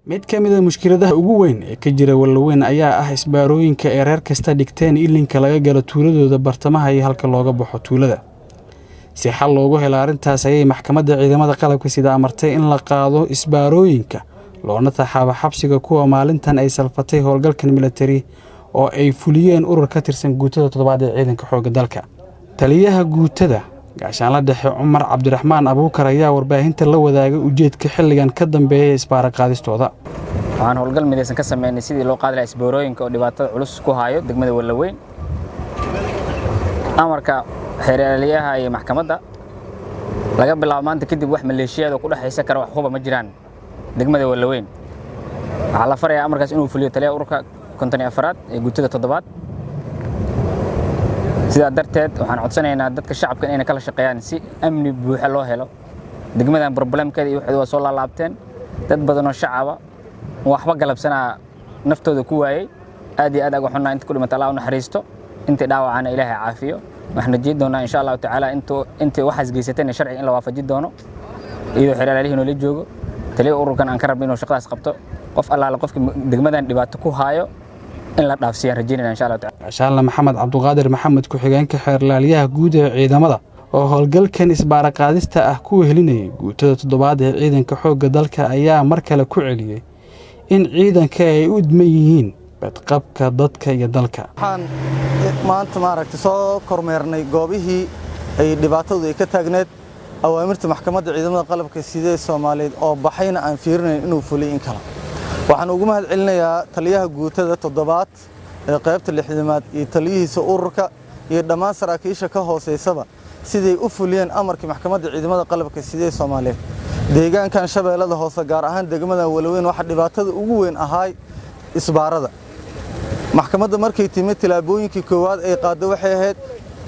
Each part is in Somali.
mid ka mid ah mushkiladaha ugu weyn ee ka jira Wallaweyn ayaa ah isbaarooyinka ay reer kasta dhigteen ilinka laga galo tuuladooda bartamaha iyo halka looga baxo tuulada. Si xal loogu helo arrintaas ayay maxkamadda ciidamada qalabka sida amartay in la qaado isbaarooyinka loona taxaabo xabsiga kuwa maalintan ay salfatay howlgalkan military oo ay fuliyeen urur ka tirsan guutada 7 ee ciidanka xoogga dalka. Taliyaha guutada gaashaanla dhexe Cumar Cabdiraxmaan Abuukar ayaa warbaahinta la wadaagay ujeedka xilligan ka dambeeyay isbaara qaadistooda. waxaan howlgal midaysan ka sameynay sidii loo qaadi lahaa isbaarooyinka oo dhibaatada culus ku hayo degmada Wallaweyn. amarka xeeraliyaha iyo maxkamadda laga bilaabo maanta kadib wax maleeshiyada ku dhaxaysa kara wax huba ma jiraan degmada Wallaweyn. waxaa la farayaa amarkaas inuu fuliyo taliyaha ururka 54 ee guutada 7. sidaa darteed waxaan codsanaynaa dadka shacabka inay kala shaqeeyaan si amni buuxa loo helo degmadan problemkeeda iyo wixii soo laabteen dad badan oo shacab ah waxba galabsanaa naftooda ku waayay aad iyo aad uga xunaa inta ku dhimata Allah u naxariisto inta dhaawacana Ilaahay caafiyo waxaan rajeyn doonaa insha Allah taala inta waxaas geysatay sharci in la waafaji doono iyadoo xeeralihiin la joogo taliyaha ururkan aan ka rabno inuu shaqadaas qabto qof allaala qofka degmadan dhibaato ku haayo in la dhaafsiyo rajeynayna insha Allah taala. Gaashaanle Maxamed Cabduqaadir Maxamed ku xigeenka xeerlaaliyaha guud ee ciidamada oo howlgalkan isbaara qaadista ah ku wehelinayay guutada 7 ee ciidanka xoogga dalka ayaa mar kale ku celiyay in ciidanka ay u idman yihiin badqabka dadka iyo dalka. waxaan maanta maaragtay soo kormeernay goobihii ay dhibaatadu ay ka taagneed awaamirta maxkamadda ciidamada qalabka sida Soomaaliyeed oo baxayna aan fiirinayn inuu fuliyo in kala. waxaan ugu mahad celinayaa taliyaha guutada 7 ee qaybta 6aad iyo taliyihiisa ururka iyo dhammaan saraakiisha ka hooseysaba sidii u fuliyeen amarkii maxkamadda ciidamada qalabka sida Soomaaliyeed. deegaankan Shabeellada Hoose gaar ahaan degmada Wallaweyn waxa dhibaatada ugu weyn ahay isbaarada. maxkamadda markay timid tilaabooyinkii koowaad ay qaado waxay ahayd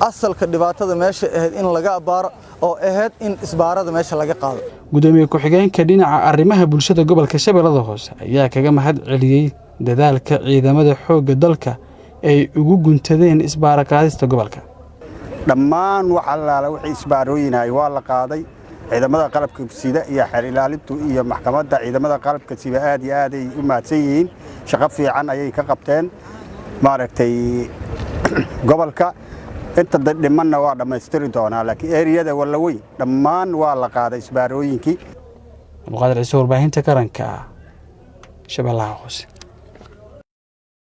asalka dhibaatada meesha ahayd in laga abaaro oo ahayd in isbaarada meesha laga qaado. gudoomiye ku xigeenka dhinaca arrimaha bulshada gobolka Shabeellada Hoose ayaa kaga mahad celiyay dadaalka ciidamada xoogga dalka ay ugu guntadeen isbaara qaadista gobolka. dhammaan waxa la wixii isbaarooyinay waa la qaaday ciidamada qalabka sida iyo xeer ilaalintu iyo maxkamadda ciidamada qalabka sida aad iyo aad ay u maadsan yihiin shaqo fiican ayay ka qabteen maaragtay gobolka inta dhimanna waa dhameystiri doonaa laakiin eriyada Wallaweyn dhammaan waa la qaaday isbaarooyinkii. Abduqaadir Ciise warbaahinta qaranka Shabeellaha Hoose.